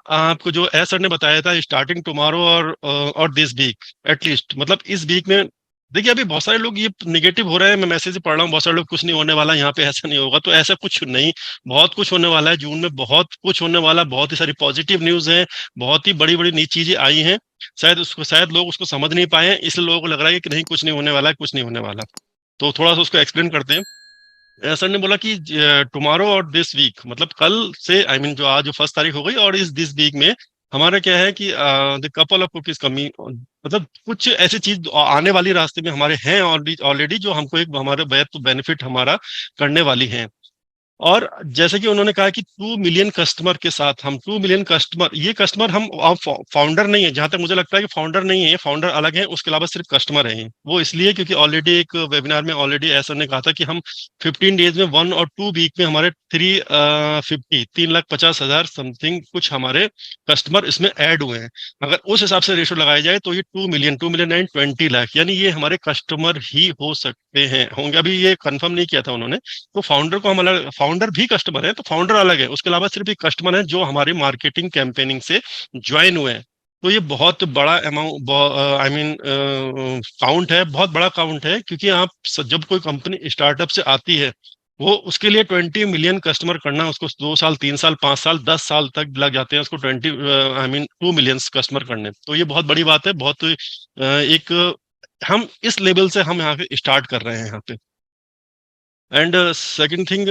आपको जो S sir ने बताया था स्टार्टिंग टुमारो और दिस वीक एटलीस्ट, मतलब इस वीक में देखिए अभी बहुत सारे लोग ये निगेटिव हो रहे हैं, मैं मैसेज पढ़ रहा हूँ बहुत सारे लोग कुछ नहीं होने वाला यहाँ पे, ऐसा नहीं होगा, तो ऐसा कुछ नहीं, बहुत कुछ होने वाला है जून में, बहुत कुछ होने वाला है, बहुत ही सारी पॉजिटिव न्यूज है, बहुत ही बड़ी बड़ी नई चीजें आई हैं। शायद लोग उसको समझ नहीं पाए हैं, इसलिए लोगों को लग रहा है कि नहीं कुछ नहीं होने वाला है, कुछ नहीं होने वाला। तो थोड़ा सा उसको एक्सप्लेन करते हैं। सर ने बोला कि टुमारो और दिस वीक, मतलब कल से, आई मीन जो आज जो 1 तारीख हो गई, और इस दिस वीक में हमारा क्या है कि द कपल ऑफ कुकीज कमी, मतलब कुछ ऐसी चीज आने वाली रास्ते में हमारे हैं ऑलरेडी ऑलरेडी, जो हमको एक हमारे बेनिफिट हमारा करने वाली हैं। और जैसे कि उन्होंने कहा कि 2 मिलियन कस्टमर के साथ हम 2 मिलियन कस्टमर, ये कस्टमर हम फाउंडर नहीं है, जहां तक मुझे लगता है कि फाउंडर नहीं है, फाउंडर अलग है, उसके अलावा सिर्फ कस्टमर है वो, इसलिए क्योंकि ऑलरेडी एक वेबिनार में ऑलरेडी ऐसा ने कहा था कि हम 15 डेज में 1 और 2 वीक में हमारे 3,50,000 समथिंग कुछ हमारे कस्टमर इसमें ऐड हुए हैं। अगर उस हिसाब से रेशो लगाया जाए तो ये 2 मिलियन एंड 20 लाख, यानी ये हमारे कस्टमर ही हो सकते हैं, होंगे, अभी ये कंफर्म नहीं किया था उन्होंने। तो फाउंडर को हम अलग, फाउंडर भी कस्टमर है तो फाउंडर अलग है, उसके अलावा सिर्फ एक कस्टमर है जो हमारे मार्केटिंग कैंपेनिंग से ज्वाइन हुए हैं। तो ये बहुत बड़ा अमाउंट, आई मीन काउंट है, बहुत बड़ा काउंट है, क्योंकि आप जब कोई कंपनी स्टार्टअप से आती है, वो उसके लिए 20 मिलियन कस्टमर करना, उसको 2 साल 3 साल 5 साल 10 साल तक लग जाते हैं उसको 2 मिलियन कस्टमर करने, तो ये बहुत बड़ी बात है, बहुत एक, हम इस लेवल से हम यहाँ पे स्टार्ट कर रहे हैं यहाँ पे। एंड सेकंड थिंग,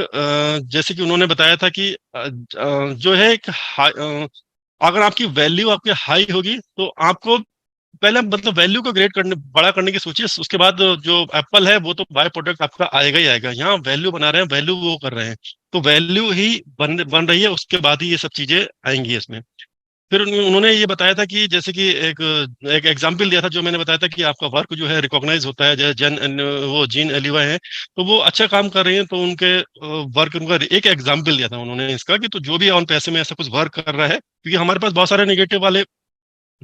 जैसे कि उन्होंने बताया था कि जो है एक अगर आपकी वैल्यू आपकी हाई होगी तो आपको पहले मतलब वैल्यू को ग्रेड करने, बड़ा करने की सोचिए, उसके बाद जो एप्पल है वो तो बाय प्रोडक्ट आपका आएगा ही आएगा, यहाँ वैल्यू बना रहे हैं, वैल्यू वो कर रहे हैं, तो वैल्यू ही बन बन रही है, उसके बाद ही ये सब चीजें आएंगी इसमें। फिर उन्होंने ये बताया था कि जैसे कि एक एक एग्जाम्पल दिया था, जो मैंने बताया था कि आपका वर्क जो है रिकॉग्नाइज होता है, जैसे वो जीन एलिवा है, तो वो अच्छा काम कर रही हैं, तो उनके वर्क, उनका एक एग्जाम्पल दिया था उन्होंने इसका, कि तो जो भी ऑन पैसे में ऐसा कुछ वर्क कर रहा है, क्योंकि हमारे पास बहुत सारे नेगेटिव वाले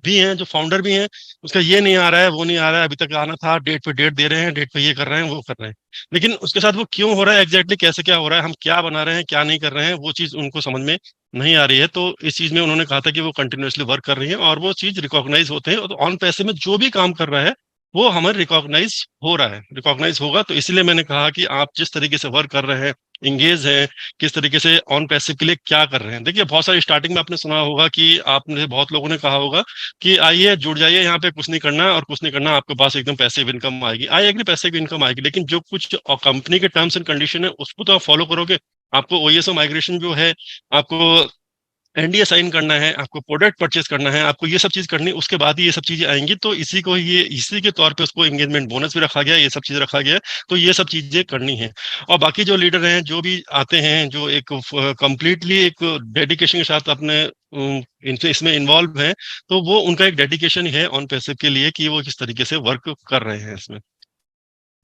भी हैं, जो फाउंडर भी हैं, उसका ये नहीं आ रहा है, वो नहीं आ रहा है, अभी तक आना था, डेट पे डेट दे रहे हैं, डेट पे ये कर रहे हैं, वो कर रहे हैं, लेकिन उसके साथ वो क्यों हो रहा है, एग्जैक्टली कैसे क्या हो रहा है, हम क्या बना रहे हैं, क्या नहीं कर रहे हैं, वो चीज उनको समझ में नहीं आ रही है। तो इस चीज में उन्होंने कहा था कि वो कंटिन्यूअसली वर्क कर रही है और वो चीज रिकॉग्नाइज होते हैं, और ऑन पैसे में जो भी काम कर रहा है वो हमारे रिकॉग्नाइज हो रहा है, रिकॉग्नाइज होगा, तो इसलिए मैंने कहा कि आप जिस तरीके से वर्क कर रहे हैं, इंगेज है, किस तरीके से ऑन पैसिव के लिए क्या कर रहे हैं। देखिए बहुत सारी स्टार्टिंग में आपने सुना होगा कि आपने, बहुत लोगों ने कहा होगा कि आइए जुड़ जाइए यहाँ पे, कुछ नहीं करना और कुछ नहीं करना, आपके पास एकदम पैसिव इनकम आएगी। आई एग्री, पैसिव इनकम आएगी, लेकिन जो कुछ कंपनी के टर्म्स एंड कंडीशन है उसको तो आप फॉलो करोगे। आपको ओएसओ माइग्रेशन जो है, आपको एनडीए साइन करना है, आपको प्रोडक्ट परचेज करना है, आपको ये सब चीज करनी है, उसके बाद ही ये सब चीजें आएंगी, तो इसी को ये इसी के तौर पे उसको एंगेजमेंट बोनस भी रखा गया है, ये सब चीज रखा गया है, तो ये सब चीजें करनी है। और बाकी जो लीडर हैं, जो भी आते हैं, जो एक कंप्लीटली एक डेडिकेशन के साथ अपने इनसे इसमें इन्वॉल्व हैं, तो वो उनका एक डेडिकेशन है ऑन पैसिव के लिए, कि वो किस तरीके से वर्क कर रहे हैं इसमें।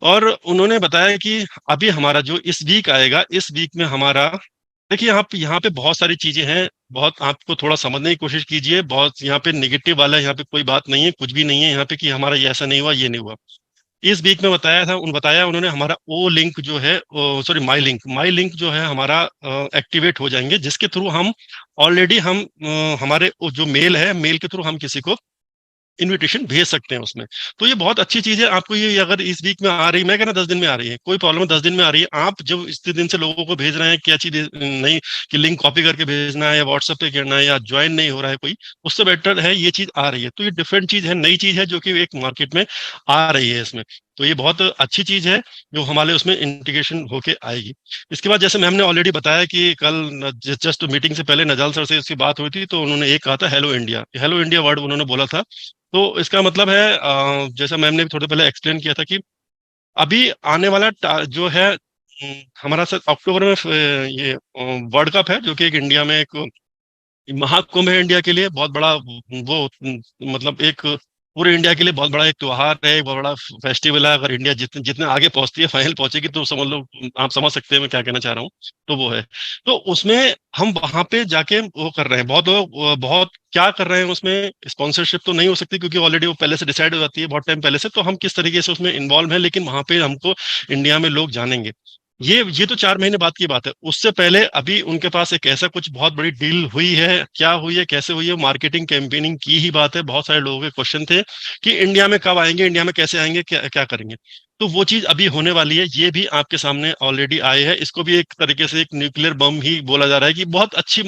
और उन्होंने बताया कि अभी हमारा जो इस वीक आएगा, इस वीक में हमारा, देखिए यहाँ पे बहुत सारी चीजें हैं, बहुत आपको थोड़ा समझने की कोशिश कीजिए, बहुत यहाँ पे नेगेटिव वाला है, यहाँ पे कोई बात नहीं है, कुछ भी नहीं है यहाँ पे कि हमारा ये ऐसा नहीं हुआ, ये नहीं हुआ। इस वीक में बताया उन्होंने, हमारा ओ लिंक जो है, सॉरी माई लिंक जो है हमारा एक्टिवेट हो जाएंगे, जिसके थ्रू हम ऑलरेडी हम हमारे जो मेल है, मेल के थ्रू हम किसी को इनविटेशन भेज सकते हैं उसमें। तो ये बहुत अच्छी चीज है, आपको ये अगर इस वीक में आ रही, मैं कहना 10 दिन में आ रही है, कोई प्रॉब्लम है, 10 दिन में आ रही है, आप जब इतने दिन से लोगों को भेज रहे हैं, क्या चीज नहीं कि लिंक कॉपी करके भेजना है या व्हाट्सएप पे करना है या ज्वाइन नहीं हो रहा है कोई, उससे बेटर है ये चीज आ रही है, तो ये डिफरेंट चीज है, नई चीज है, जो कि एक मार्केट में आ रही है इसमें। तो ये बहुत अच्छी चीज है जो हमारे उसमें इंटीग्रेशन होके आएगी। इसके बाद जैसे मैम ने ऑलरेडी बताया कि कल जस्ट मीटिंग से पहले नजाल सर से इसकी बात हुई थी, तो उन्होंने एक कहा था hello India, hello India word उन्होंने बोला था। तो इसका मतलब है, जैसा मैम ने थोड़े पहले एक्सप्लेन किया था कि अभी आने वाला जो है, हमारा सर अक्टूबर में ये वर्ल्ड कप है, जो कि एक इंडिया में एक महाकुंभ है, इंडिया के लिए बहुत बड़ा वो, मतलब एक पूरे इंडिया के लिए बहुत बड़ा एक त्योहार है, एक बहुत बड़ा फेस्टिवल है। अगर इंडिया जितने जितने आगे पहुंचती है, फाइनल पहुंचेगी, तो समझ लो, आप समझ सकते हैं मैं क्या कहना चाह रहा हूँ। तो वो है, तो उसमें हम वहां पे जाके वो कर रहे हैं, बहुत लोग बहुत क्या कर रहे हैं उसमें, स्पॉन्सरशिप तो नहीं हो सकती क्योंकि ऑलरेडी वो पहले से डिसाइड हो जाती है बहुत टाइम पहले से, तो हम किस तरीके से उसमें इन्वॉल्व हैं, लेकिन वहां पे हमको इंडिया में लोग जानेंगे। ये तो 4 महीने बाद की बात है। उससे पहले अभी उनके पास एक ऐसा कुछ बहुत बड़ी डील हुई है, क्या हुई है, कैसे हुई है, मार्केटिंग कैंपेनिंग की ही बात है। बहुत सारे लोगों के क्वेश्चन थे कि इंडिया में कब आएंगे, इंडिया में कैसे आएंगे, क्या क्या करेंगे। तो वो चीज अभी होने वाली है, ये भी आपके सामने ऑलरेडी आए है। इसको भी एक तरीके से एक न्यूक्लियर बम ही बोला जा रहा है कि बहुत अच्छी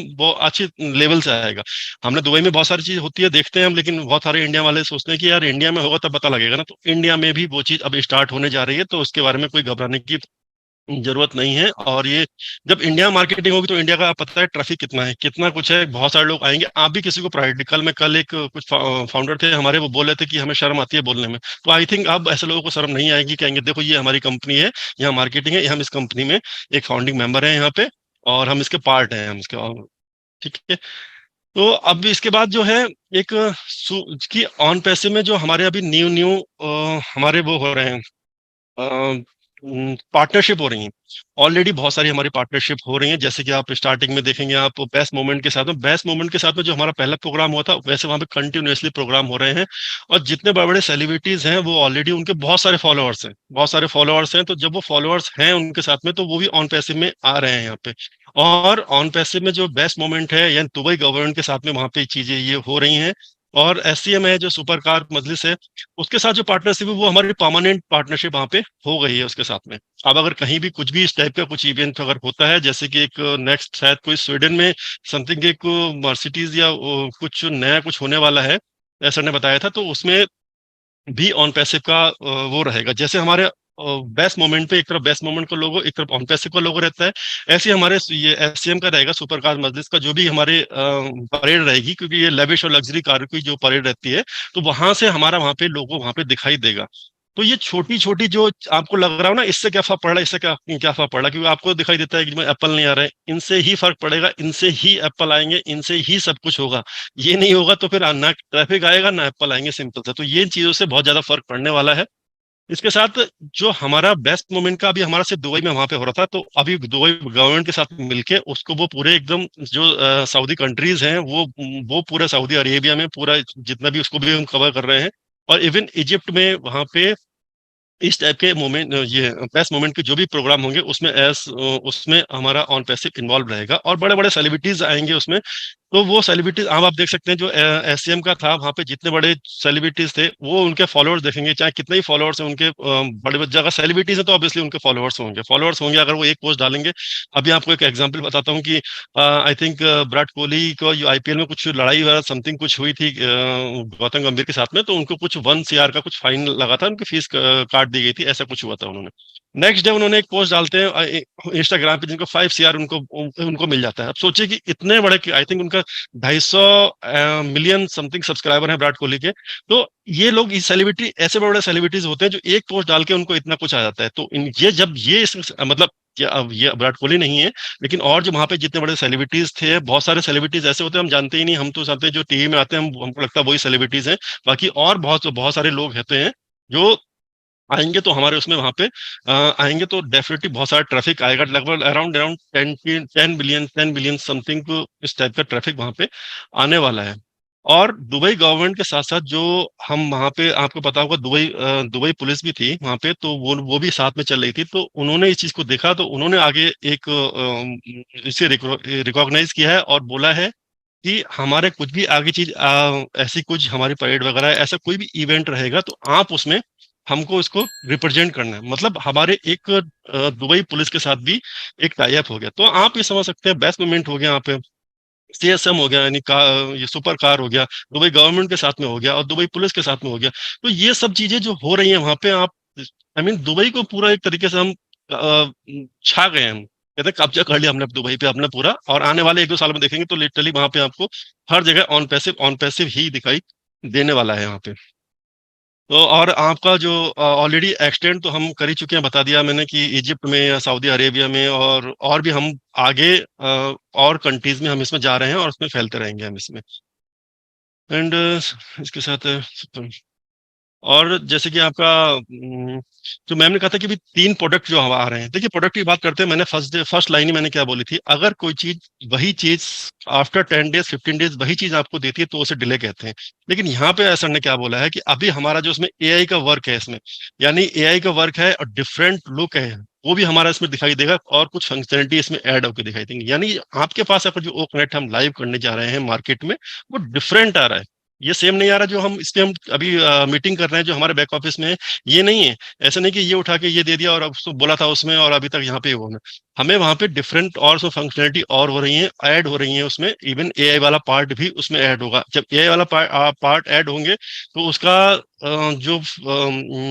लेवल से आएगा। हमने दुबई में बहुत सारी चीज होती है देखते हैं हम, लेकिन बहुत सारे इंडिया वाले सोचते हैं कि यार इंडिया में होगा तब पता लगेगा ना। तो इंडिया में भी वो चीज अब स्टार्ट होने जा रही है, तो उसके बारे में कोई घबराने की जरूरत नहीं है। और ये जब इंडिया मार्केटिंग होगी तो इंडिया का पता है ट्रैफिक कितना है, कितना कुछ है, बहुत सारे लोग आएंगे। आप भी किसी को प्रायोरिटी, कल एक कुछ फाउंडर थे हमारे, वो बोल रहे थे कि हमें शर्म आती है बोलने में। तो आई थिंक अब ऐसे लोगों को शर्म नहीं आएगी, कहेंगे देखो ये हमारी कंपनी है, यहाँ मार्केटिंग है, हम इस कंपनी में एक फाउंडिंग मेंबर है यहाँ पे, और हम इसके पार्ट हैं, हम इसके। ठीक है। तो अब इसके बाद जो है एक कि ऑन पैसे में जो हमारे अभी न्यू न्यू हमारे वो हो रहे हैं, पार्टनरशिप हो रही हैं। ऑलरेडी बहुत सारी हमारी पार्टनरशिप हो रही हैं, जैसे कि आप स्टार्टिंग में देखेंगे, आप बेस्ट मोमेंट के साथ में जो हमारा पहला प्रोग्राम हुआ था, वैसे वहां पे कंटिन्यूअसली प्रोग्राम हो रहे हैं। और जितने बड़े बड़े सेलिब्रिटीज हैं वो ऑलरेडी उनके बहुत सारे फॉलोअर्स हैं, बहुत सारे फॉलोअर्स हैं। तो जब वो फॉलोअर्स हैं उनके साथ में, तो वो भी ऑन पैसिव में आ रहे हैं यहाँ पे। और ऑन पैसिव में जो बेस्ट मोमेंट है, यानी दुबई गवर्नमेंट के साथ में वहां पे चीजें ये हो रही हैं। और एससीएम है जो सुपर कार मजलिस है, उसके साथ जो पार्टनरशिप है वो हमारी परमानेंट पार्टनरशिप वहां पे हो गई है उसके साथ में। अब अगर कहीं भी कुछ भी इस टाइप का कुछ इवेंट अगर होता है, जैसे कि एक नेक्स्ट शायद कोई स्वीडन में समथिंग एक मर्सिडीज या कुछ नया कुछ होने वाला है, ऐसा ने बताया था, तो उसमें भी ऑन पैसिव का वो रहेगा। जैसे हमारे बेस्ट मोमेंट पे एक तरफ बेस्ट मोमेंट का लोगो, एक तरफ ऑन पैसिव का लोगो रहता है, ऐसे ही हमारे ये एससीएम का रहेगा, सुपर कार मजलिस का जो भी हमारे परेड रहेगी, क्योंकि ये लेविश और लग्जरी कार की जो परेड रहती है, तो वहां से हमारा वहां पे लोगो वहां पे दिखाई देगा। तो ये छोटी छोटी जो आपको लग रहा हो ना, इससे क्या फर्क पड़ रहा है, इससे क्या क्या फर्क पड़ रहा है, क्योंकि आपको दिखाई देता है कि एप्पल नहीं आ रहा है, इनसे ही फर्क पड़ेगा, इनसे ही एप्पल आएंगे, इनसे ही सब कुछ होगा। ये नहीं होगा तो फिर ना ट्रैफिक आएगा ना एप्पल आएंगे, सिंपल सा। तो ये चीजों से बहुत ज्यादा फर्क पड़ने वाला है। इसके साथ जो हमारा बेस्ट मोमेंट का अभी हमारा सिर्फ दुबई में वहां पे हो रहा था, तो अभी दुबई गवर्नमेंट के साथ मिलके उसको वो पूरे एकदम जो सऊदी कंट्रीज हैं, वो पूरा सऊदी अरेबिया में पूरा जितना भी, उसको भी हम कवर कर रहे हैं। और इवन इजिप्ट में वहां पे इस टाइप के मोमेंट, ये बेस्ट मोमेंट के जो भी प्रोग्राम होंगे उसमें हमारा ऑन पैसिव इन्वॉल्व रहेगा, और बड़े बड़े सेलिब्रिटीज आएंगे उसमें। तो वो सेलिब्रिटीज आप देख सकते हैं, जो एससीएम का था वहां पे जितने बड़े सेलिब्रिटीज थे, वो उनके फॉलोअर्स देखेंगे, चाहे कितने ही फॉलोअर्स हैं उनके, बड़े बड़े जगह सेलिब्रिटीज है तो ऑब्वियसली उनके फॉलोअर्स होंगे अगर वो एक पोस्ट डालेंगे। अभी आपको एक एग्जांपल बताता हूँ कि आई थिंक विराट कोहली को आईपीएल में कुछ लड़ाई वगैरह समथिंग कुछ हुई थी गौतम गंभीर के साथ में, तो उनको कुछ 1 CR का कुछ फाइन लगा था, उनकी फीस काट दी गई थी, ऐसा कुछ हुआ था। उन्होंने नेक्स्ट डे उन्होंने एक पोस्ट डालते हैं इंस्टाग्राम पे, जिनको 5 CR उनको उनको मिल जाता है। अब सोचिए कि इतने बड़े, आई थिंक उनका 250 मिलियन समथिंग सब्सक्राइबर हैं विराट कोहली के। तो ये लोग, ये सेलिब्रिटी, ऐसे बड़े बड़े सेलिब्रिटीज होते हैं जो एक पोस्ट डाल के उनको इतना कुछ आ जाता है। तो ये जब ये मतलब अब ये विराट कोहली नहीं है, लेकिन और जो वहां पे जितने बड़े सेलिब्रिटीज थे, बहुत सारे सेलिब्रिटीज ऐसे होते हैं हम जानते ही नहीं, हम तो जानते हैं जो टीवी में आते हैं, हमको लगता है वही सेलिब्रिटीज हैं। बाकी और बहुत बहुत सारे लोग रहते हैं जो आएंगे, तो हमारे उसमें वहां पे आएंगे, तो डेफिनेटली बहुत सारा ट्रैफिक आएगा, लगभग अराउंड अराउंड 10 बिलियन समथिंग इस टाइप का ट्रैफिक वहां पे आने वाला है। और दुबई गवर्नमेंट के साथ साथ जो हम वहां पे, आपको पता होगा दुबई पुलिस भी थी वहां पे, तो वो भी साथ में चल रही थी। तो उन्होंने इस चीज को देखा, तो उन्होंने आगे एक इसे रिकॉग्नाइज किया है और बोला है कि हमारे कुछ भी आगे चीज ऐसी कुछ हमारी परेड वगैरह ऐसा कोई भी इवेंट रहेगा, तो आप उसमें हमको इसको रिप्रेजेंट करना है। मतलब हमारे एक दुबई पुलिस के साथ भी एक टाई अप हो गया। तो आप ये समझ सकते हैं, बेस्ट मोमेंट हो गया यहाँ पे, सीएसएम हो गया, यानी ये सुपर कार हो गया, दुबई गवर्नमेंट के साथ में हो गया, और दुबई पुलिस के साथ में हो गया। तो ये सब चीजें जो हो रही हैं वहां पे, आप आई मीन दुबई को पूरा एक तरीके से हम छा गए हैं, हम कहते हैं कब्जा कर लिया हमने दुबई पे अपना पूरा। और आने वाले 1-2 साल में देखेंगे तो लिटरली वहां पे आपको हर जगह ऑन पैसिव ही दिखाई देने वाला है यहाँ पे। तो और आपका जो ऑलरेडी एक्सटेंड तो हम कर ही चुके हैं, बता दिया मैंने कि इजिप्ट में या सऊदी अरेबिया में, और भी हम आगे और कंट्रीज में हम इसमें जा रहे हैं, और उसमें फैलते रहेंगे हम इसमें। एंड इसके साथ और जैसे कि आपका जो मैम ने कहा था कि भी 3 प्रोडक्ट जो हम आ रहे हैं, देखिए प्रोडक्ट की बात करते हैं, मैंने फर्स्ट लाइन ही मैंने क्या बोली थी, अगर कोई चीज वही चीज आफ्टर 10 डेज 15 डेज वही चीज आपको देती है तो उसे डिले कहते हैं। लेकिन यहाँ पे सर ने क्या बोला है कि अभी हमारा जो उसमें एआई का वर्क है इसमें, यानी एआई का वर्क है और डिफरेंट लुक है, वो भी हमारा इसमें दिखाई देगा और कुछ फंक्शनलिटी इसमें ऐड होकर दिखाई देंगी। यानी आपके पास अगर जो ओ कनेक्ट हम लाइव करने जा रहे हैं मार्केट में, वो डिफरेंट आ रहा है। ये सेम नहीं आ रहा जो हम इस पे हम अभी मीटिंग कर रहे हैं जो हमारे बैक ऑफिस में है। ये नहीं है। ऐसा नहीं कि ये उठा के ये दे दिया और अब उसको बोला था उसमें और अभी तक यहाँ पे वो है। हमें वहां पे डिफरेंट और सो फंक्शनलिटी और हो रही है, ऐड हो रही है उसमें। इवन एआई वाला पार्ट भी उसमें ऐड होगा। जब एआई वाला पार्ट ऐड होंगे तो उसका जो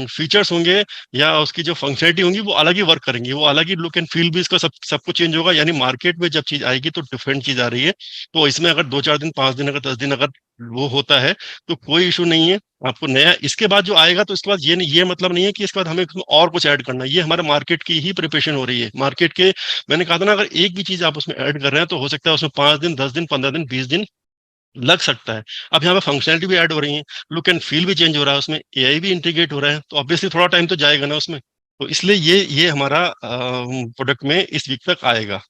फीचर्स होंगे या उसकी जो फंक्शनलिटी होंगी वो अलग ही वर्क करेंगी, वो अलग ही लुक एंड फील भी इसका सब कुछ चेंज होगा। यानी मार्केट में जब चीज आएगी तो डिफरेंट चीज आ रही है। तो इसमें अगर 2-4 दिन 5 दिन अगर 10 दिन अगर वो होता है तो कोई इशू नहीं है। आपको नया इसके बाद जो आएगा तो इसके बाद ये मतलब नहीं है कि इसके बाद हमें इसमें और कुछ ऐड करना है। ये हमारे मार्केट की ही प्रिपरेशन हो रही है। मार्केट के मैंने कहा था ना, अगर एक भी चीज आप उसमें ऐड कर रहे हैं तो हो सकता है उसमें 5 दिन 10 दिन 15 दिन 20 दिन लग सकता है। अब यहाँ पे फंक्शनलिटी भी ऐड हो रही है, लुक एंड फील भी चेंज हो रहा है, उसमें एआई भी इंटीग्रेट हो रहा है, तो ऑब्वियसली थोड़ा टाइम तो जाएगा ना उसमें। तो इसलिए ये हमारा प्रोडक्ट में इस वीक तक आएगा।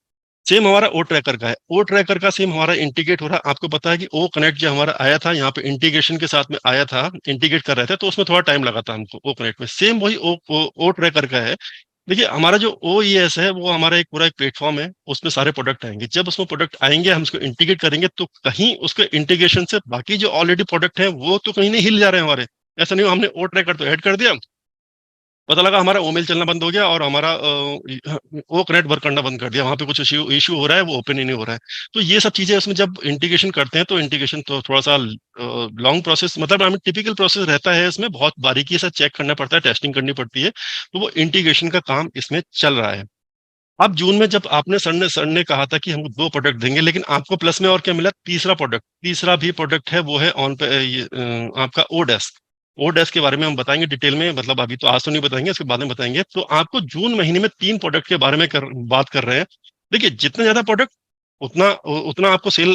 सेम हमारा ओ ट्रैकर का है। ओ ट्रैकर का सेम हमारा इंटीग्रेट हो रहा है। आपको पता है कि ओ कनेक्ट जो हमारा आया था यहाँ पे इंटीग्रेशन के साथ में आया था, इंटीग्रेट कर रहे थे तो उसमें थोड़ा टाइम लगा था हमको। ओ कनेक्ट में सेम वही ओ ट्रैकर का है। देखिए हमारा जो ओ एस है वो हमारा एक पूरा एक प्लेटफॉर्म है, उसमें सारे प्रोडक्ट आएंगे। जब उसमें प्रोडक्ट आएंगे हम उसको इंटीग्रेट करेंगे तो कहीं उसके इंटीग्रेशन से बाकी जो ऑलरेडी प्रोडक्ट हैं वो तो कहीं नहीं हिल जा रहे हैं हमारे। ऐसा नहीं हो हमने ओ ट्रैकर तो ऐड कर दिया, पता लगा हमारा ओमेल चलना बंद हो गया और हमारा वो कनेक्ट वर्क करना बंद कर दिया, वहां पे कुछ इश्यू इशू हो रहा है, वो ओपन ही नहीं हो रहा है। तो ये सब चीजें उसमें जब इंटीग्रेशन करते हैं तो इंटीग्रेशन तो थोड़ा सा लॉन्ग प्रोसेस, मतलब हमें टिपिकल प्रोसेस रहता है इसमें, बहुत बारीकी से चेक करना पड़ता है, टेस्टिंग करनी पड़ती है। तो वो इंटीग्रेशन का काम इसमें चल रहा है। अब जून में जब आपने सर ने कहा था कि हमको 2 प्रोडक्ट देंगे, लेकिन आपको प्लस में और क्या मिला, तीसरा प्रोडक्ट, तीसरा भी प्रोडक्ट है वो है ऑन पे आपका ओ डेस्क। ओ डेस्क के बारे में हम बताएंगे डिटेल में, मतलब अभी तो आज तो नहीं बताएंगे, उसके बाद में बताएंगे। तो आपको जून महीने में 3 प्रोडक्ट के बारे में बात कर रहे हैं। देखिए जितने ज्यादा प्रोडक्ट उतना उतना आपको सेल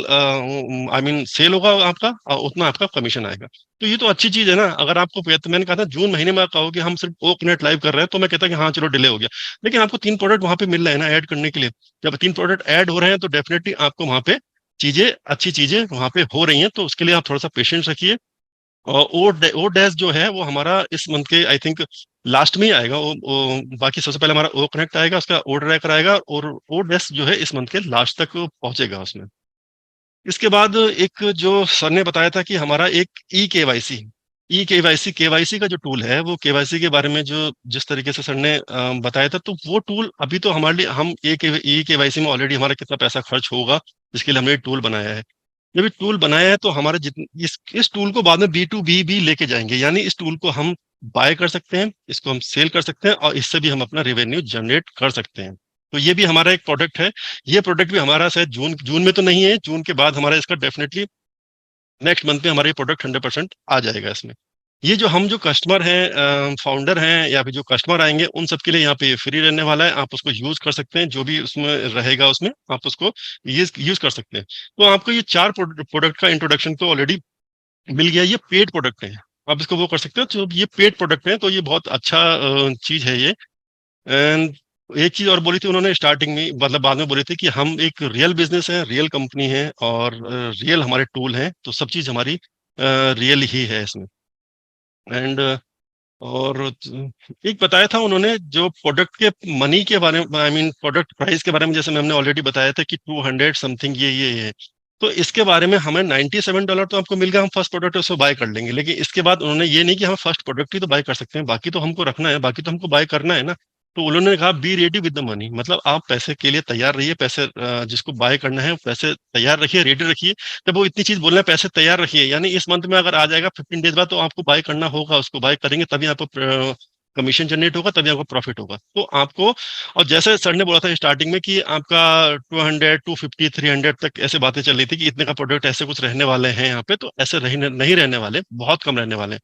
आई मीन सेल होगा आपका और उतना आपका कमीशन आएगा। तो ये तो अच्छी चीज है ना। अगर आपको मैंने कहा था जून महीने में आप कहोगे हम सिर्फ ओक नेट लाइव कर रहे हैं तो मैं कहता कि हाँ चलो डिले हो गया। लेकिन आपको 3 प्रोडक्ट वहां पे मिल रहे हैं ना ऐड करने के लिए। जब 3 प्रोडक्ट ऐड हो रहे हैं तो डेफिनेटली आपको वहां पे चीजें, अच्छी चीजें वहां पे हो रही हैं। तो उसके लिए आप थोड़ा सा पेशेंस रखिए। और ओ डैश जो है वो हमारा इस मंथ के आई थिंक लास्ट में ही आएगा। बाकी सबसे पहले हमारा ओ कनेक्ट आएगा, उसका ओ ट्रैकर आएगा, और ओ डैश जो है इस मंथ के लास्ट तक पहुंचेगा उसमें। इसके बाद एक जो सर ने बताया था कि हमारा एक केवाईसी का जो टूल है, वो केवाईसी के बारे में जो जिस तरीके से सर ने बताया था, तो वो टूल अभी तो हमारे लिए, हम ई केवाईसी में ऑलरेडी हमारा कितना पैसा खर्च होगा जिसके लिए हमने टूल बनाया है। जब ये टूल बनाया है तो हमारे जितने इस टूल को बाद में B2B भी लेके जाएंगे। यानी इस टूल को हम बाय कर सकते हैं, इसको हम सेल कर सकते हैं और इससे भी हम अपना रेवेन्यू जनरेट कर सकते हैं। तो ये भी हमारा एक प्रोडक्ट है। ये प्रोडक्ट भी हमारा शायद जून जून में तो नहीं है, जून के बाद हमारा इसका डेफिनेटली नेक्स्ट मंथ में हमारा ये प्रोडक्ट 100% आ जाएगा इसमें। ये जो हम जो कस्टमर हैं, फाउंडर हैं या फिर जो कस्टमर आएंगे उन सबके लिए यहाँ पे फ्री रहने वाला है। आप उसको यूज कर सकते हैं, जो भी उसमें रहेगा उसमें आप उसको यूज कर सकते हैं। तो आपको ये 4 प्रोडक्ट का इंट्रोडक्शन तो ऑलरेडी मिल गया। ये पेड प्रोडक्ट है, आप इसको वो कर सकते हो। तो ये पेड प्रोडक्ट है तो ये बहुत अच्छा चीज है ये। एंड एक चीज और बोली थी उन्होंने स्टार्टिंग में, मतलब बाद में बोली थी कि हम एक रियल बिजनेस है, रियल कंपनी है और रियल हमारे टूल हैं, तो सब चीज हमारी रियल ही है इसमें। एंड और एक बताया था उन्होंने जो प्रोडक्ट के मनी के बारे में, आई मीन प्रोडक्ट प्राइस के बारे में, जैसे हमने ऑलरेडी बताया था कि 200 समथिंग ये है। तो इसके बारे में हमें $97 तो आपको मिल गया, हम फर्स्ट प्रोडक्ट उसको बाय कर लेंगे। लेकिन इसके बाद उन्होंने ये नहीं कि हम फर्स्ट प्रोडक्ट ही तो बाय कर सकते हैं, बाकी तो हमको रखना है, बाकी तो हमको बाय करना है ना। तो उन्होंने कहा be ready with the money, मतलब आप पैसे के लिए तैयार रहिए, पैसे जिसको बाय करना है पैसे तैयार रखिए, रेडी रखिए। जब वो इतनी चीज बोल रहे हैं पैसे तैयार रखिए, यानी इस मंथ में अगर आ जाएगा 15 डेज बाद तो आपको बाय करना होगा, उसको बाय करेंगे तभी आपको कमीशन जनरेट होगा, तभी आपको प्रॉफिट होगा। तो आपको, और जैसे सर ने बोला था स्टार्टिंग में कि आपका 200 250 300 तक ऐसे बातें चल रही थी कि इतने का प्रोडक्ट ऐसे कुछ रहने वाले हैं यहाँ पे, तो ऐसे नहीं रहने वाले, बहुत कम रहने वाले।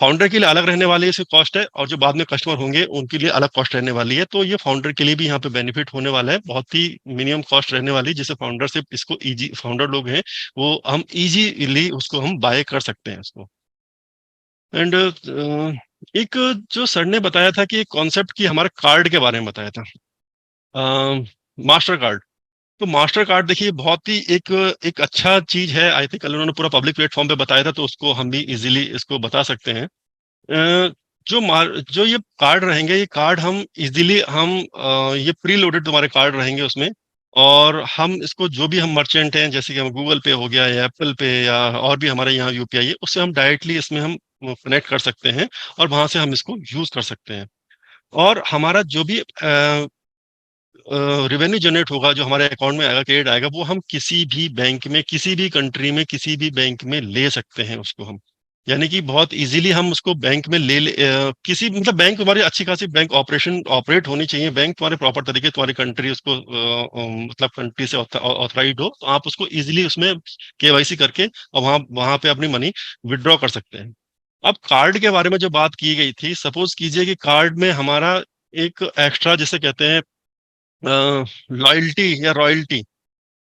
फाउंडर के लिए अलग रहने वाली इसकी कॉस्ट है और जो बाद में कस्टमर होंगे उनके लिए अलग कॉस्ट रहने वाली है। तो ये फाउंडर के लिए भी यहाँ पे बेनिफिट होने वाला है, बहुत ही मिनिमम कॉस्ट रहने वाली है, जिससे फाउंडर से इसको इजी, फाउंडर लोग हैं वो हम इजीली उसको हम बाय कर सकते हैं उसको। एंड एक जो सर ने बताया था कि एक कॉन्सेप्ट की हमारे कार्ड के बारे में बताया था, मास्टर कार्ड। तो मास्टर कार्ड देखिए बहुत ही एक एक अच्छा चीज है। आई थिंक कल उन्होंने पूरा पब्लिक प्लेटफॉर्म पे बताया था तो उसको हम भी इजीली इसको बता सकते हैं। जो ये कार्ड रहेंगे, ये कार्ड हम इजीली हम ये प्री लोडेड तुम्हारे कार्ड रहेंगे उसमें। और हम इसको जो भी हम मर्चेंट हैं, जैसे कि हम गूगल पे हो गया या एप्पल पे या और भी हमारे यहाँ यूपीआई है, उससे हम डायरेक्टली इसमें हम कनेक्ट कर सकते हैं और वहां से हम इसको यूज कर सकते हैं। और हमारा जो भी रेवेन्यू जनरेट होगा, जो हमारे अकाउंट में आएगा, क्रेडिट आएगा, वो हम किसी भी बैंक में, किसी भी कंट्री में, किसी भी बैंक में ले सकते हैं उसको हम। यानी कि बहुत इजीली हम उसको बैंक में किसी मतलब बैंक, तुम्हारी अच्छी खासी बैंक ऑपरेशन ऑपरेट होनी चाहिए, बैंक तुम्हारे प्रॉपर तरीके, तुम्हारी कंट्री उसको मतलब कंट्री से ऑथराइज हो, तो आप उसको इजीली उसमें केवाईसी करके और वहां वहां पे अपनी मनी विड्रॉ कर सकते हैं। अब कार्ड के बारे में जो बात की गई थी, सपोज कीजिए कि कार्ड में हमारा एक एक्स्ट्रा, जिसे कहते हैं लॉयल्टी या रॉयल्टी।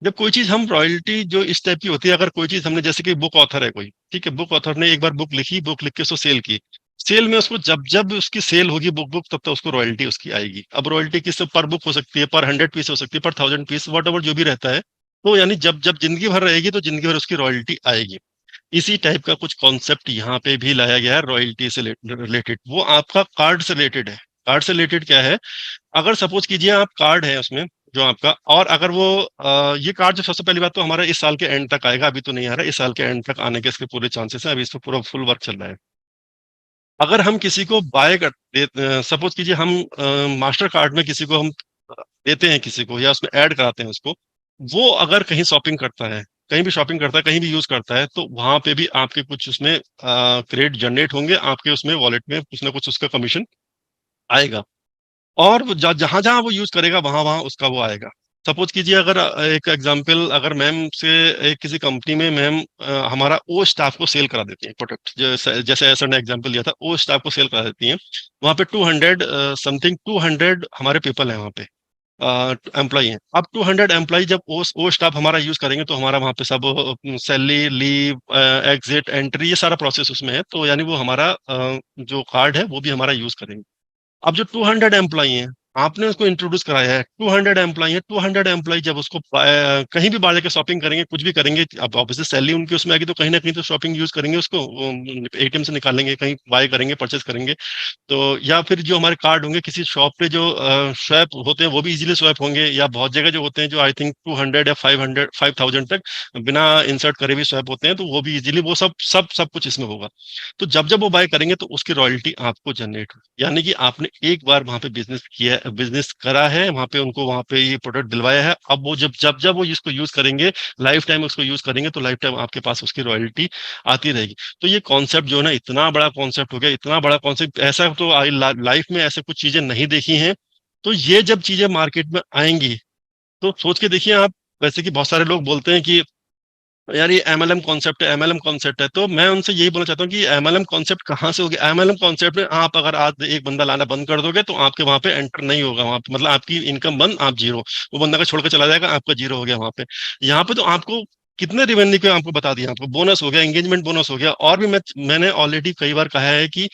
जब कोई चीज हम रॉयल्टी जो इस टाइप की होती है, अगर कोई चीज हमने, जैसे कि बुक ऑथर है कोई, ठीक है, बुक ऑथर ने एक बार बुक लिखी, बुक लिख के उसको सेल की, सेल में उसको जब जब उसकी सेल होगी बुक बुक तब तक उसको रॉयल्टी उसकी आएगी। अब रॉयल्टी किस पर बुक हो सकती है, पर 100 पीस हो सकती है, पर 1000 पीस, वट एवर जो भी रहता है। तो यानी जब जब जिंदगी भर रहेगी तो जिंदगी भर उसकी रॉयल्टी आएगी। इसी टाइप का कुछ कॉन्सेप्ट यहाँ पे भी लाया गया है रॉयल्टी से रिलेटेड। वो आपका कार्ड से रिलेटेड है। कार्ड से रिलेटेड क्या है, अगर सपोज कीजिए आप कार्ड है उसमें जो आपका, और अगर वो ये कार्ड जो, सबसे पहली बात तो हमारा इस साल के एंड तक आएगा, अभी तो नहीं आ रहा, इस साल के एंड तक आने के इसके पूरे चांसेस हैं, अभी इस पर पूरा फुल वर्क चल रहा है। अगर हम किसी को बाय कर, सपोज कीजिए हम मास्टर कार्ड में किसी को हम देते हैं किसी को, या उसमें ऐड कराते हैं उसको, वो अगर कहीं शॉपिंग करता है, कहीं भी शॉपिंग करता है, कहीं भी यूज करता है, तो वहां पे भी आपके कुछ उसमें क्रेडिट जनरेट होंगे, आपके उसमें वॉलेट में कुछ ना कुछ उसका कमीशन आएगा। और वो जहां जहां वो यूज करेगा वहां वहां उसका वो आएगा। सपोज कीजिए, अगर एक एग्जांपल, अगर मैम से एक किसी कंपनी में मैम हमारा ओ स्टाफ को सेल करा देती है प्रोडक्ट, जैसे जैसे सर ने एग्जांपल दिया था, ओ स्टाफ को सेल करा देती हैं, वहां पे 200 समथिंग 200 हमारे पीपल हैं वहां पे, एम्प्लॉई हैं। अब 200 एम्प्लॉई जब ओ स्टाफ हमारा यूज करेंगे, तो हमारा वहां पे सब सैलरी, लीव, एग्जिट, एंट्री, ये सारा प्रोसेस उसमें है, तो यानी वो हमारा जो कार्ड है वो भी हमारा यूज करेंगे। अब जो 200 एम्प्लॉई हैं, आपने उसको इंट्रोड्यूस कराया है, 200 एम्प्लॉई है, 200 एम्प्लॉई जब उसको कहीं भी बाहर जाके शॉपिंग करेंगे, कुछ भी करेंगे, अब ऑब्वियसली सैलरी उनकी उसमें आएगी, तो कहीं ना कहीं तो शॉपिंग यूज करेंगे उसको, एटीएम से निकालेंगे, कहीं बाय करेंगे, परचेस करेंगे। तो या फिर जो हमारे कार्ड होंगे किसी शॉप पे जो स्वैप होते हैं, वो भी इजीली स्वैप होंगे, या बहुत जगह जो होते हैं जो आई थिंक 200 या 500 तक बिना इंसर्ट करे भी स्वैप होते हैं, तो वो भी इजीली, वो सब सब सब कुछ इसमें होगा। तो जब जब वो बाय करेंगे तो उसकी रॉयल्टी आपको जनरेट हो, यानी कि आपने एक बार वहां पे बिजनेस किया, बिजनेस करा है वहां पे, उनको वहां पे ये प्रोडक्ट दिलवाया है, अब वो जब जब जब वो इसको यूज करेंगे, लाइफ टाइम उसको यूज करेंगे, तो लाइफ टाइम आपके पास उसकी रॉयल्टी आती रहेगी। तो ये कॉन्सेप्ट जो है ना, इतना बड़ा कॉन्सेप्ट हो गया, इतना बड़ा कॉन्सेप्ट, ऐसा तो लाइफ में ऐसे कुछ चीजें नहीं देखी हैं। तो ये जब चीजें मार्केट में आएंगी, तो सोच के देखिए आप। वैसे कि बहुत सारे लोग बोलते हैं कि यार ये एमएलएम कॉन्सेप्ट है, एमएलएम कॉन्सेप्ट है, तो मैं उनसे यही बोलना चाहता हूँ कि एमएलएम कॉन्सेप्ट कहाँ से हो गया। एमएलएम कॉन्सेप्ट में आप अगर आज एक बंदा लाना बंद कर दोगे, तो आपके वहां पे एंटर नहीं होगा, वहां पे मतलब आपकी इनकम बंद, आप जीरो, वो बंदा का छोड़ के चला जाएगा, आपका जीरो हो गया वहां पे। यहाँ पे तो आपको कितने रिवेन्यू के आपको बता दिया, आपको बोनस हो गया, एंगेजमेंट बोनस हो गया, और भी मैंने ऑलरेडी कई बार कहा है कि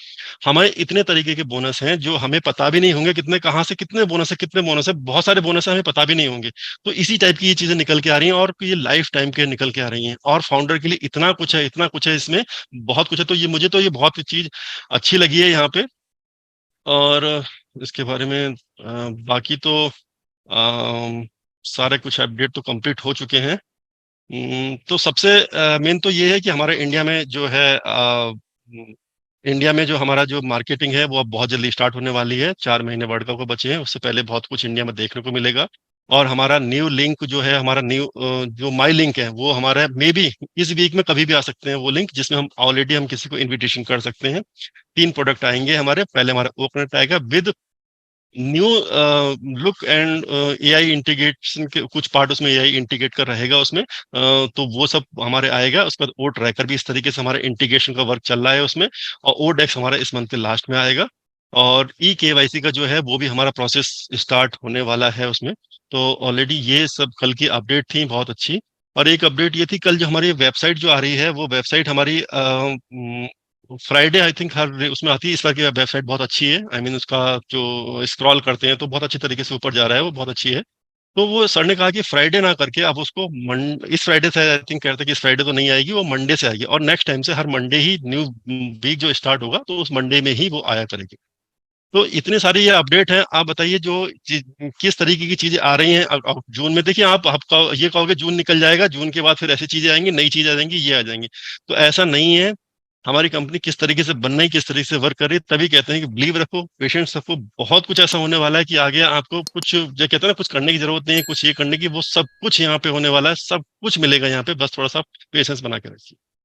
हमें इतने तरीके के बोनस हैं जो हमें पता भी नहीं होंगे, कितने कहाँ से कितने बोनस है, कितने बोनस है, बहुत सारे बोनस है, हमें पता भी नहीं होंगे। तो इसी टाइप की ये चीजें निकल के आ रही हैं, और ये लाइफ टाइम के निकल के आ रही हैं, और फाउंडर के लिए इतना कुछ है, इतना कुछ है इसमें, बहुत कुछ है। तो ये मुझे तो ये बहुत चीज अच्छी लगी है यहाँ पे। और इसके बारे में बाकी तो सारे कुछ अपडेट तो कंप्लीट हो चुके हैं। तो सबसे मेन तो ये है कि हमारे इंडिया में जो है, इंडिया में जो हमारा जो मार्केटिंग है वो अब बहुत जल्दी स्टार्ट होने वाली है, 4 महीने वर्ल्ड कप को बचे हैं, उससे पहले बहुत कुछ इंडिया में देखने को मिलेगा। और हमारा न्यू लिंक जो है, हमारा न्यू जो माई लिंक है, वो हमारा मे बी इस वीक में कभी भी आ सकते हैं वो लिंक, जिसमें हम ऑलरेडी हम किसी को इनविटेशन कर सकते हैं। 3 प्रोडक्ट आएंगे हमारे, पहले हमारा ओकनेट आएगा with new look and AI integration के कुछ पार्ट, उसमें एआई इंटीग्रेट कर रहेगा उसमें, तो वो सब हमारे आएगा। उसके बाद ओ ट्रैकर भी इस तरीके से हमारा इंटीग्रेशन का वर्क चल रहा है उसमें, और ओ डेक्स हमारा इस मंथ के लास्ट में आएगा। और ई केवाईसी का जो है वो भी हमारा प्रोसेस स्टार्ट होने वाला है उसमें। तो ऑलरेडी ये सब कल की अपडेट थी बहुत अच्छी। और एक अपडेट ये थी, कल जो हमारी वेबसाइट जो आ रही है, वो वेबसाइट हमारी फ्राइडे आई थिंक हर उसमें आती है। इस बार की वेबसाइट बहुत अच्छी है, आई मीन उसका जो स्क्रॉल करते हैं तो बहुत अच्छी तरीके से ऊपर जा रहा है, वो बहुत अच्छी है। तो वो सर ने कहा कि फ्राइडे ना करके आप उसको इस फ्राइडे से आई थिंक कहते कि इस फ्राइडे तो नहीं आएगी, वो मंडे से आएगी, और नेक्स्ट टाइम से हर मंडे ही न्यू वीक जो स्टार्ट होगा तो उस मंडे में ही वो आया करेगी। तो इतने सारे ये अपडेट हैं। आप बताइए जो किस तरीके की चीजें आ रही हैं। अब जून में देखिए, आप ये कहोगे जून निकल जाएगा, जून के बाद फिर ऐसी चीजें आएंगी, नई चीजें आ जाएंगी, ये आ जाएंगी। तो ऐसा नहीं है। हमारी कंपनी किस तरीके से बन रही, किस तरीके से वर्क कर रही है, तभी कहते हैं कि बिलीव रखो, पेशेंस रखो, बहुत कुछ ऐसा होने वाला है कि आगे आपको कुछ जो कहते हैं ना, कुछ करने की जरूरत नहीं है, कुछ ये करने की, वो सब कुछ यहाँ पे होने वाला है, सब कुछ मिलेगा यहाँ पे, बस थोड़ा सा पेशेंस बना के रखिए।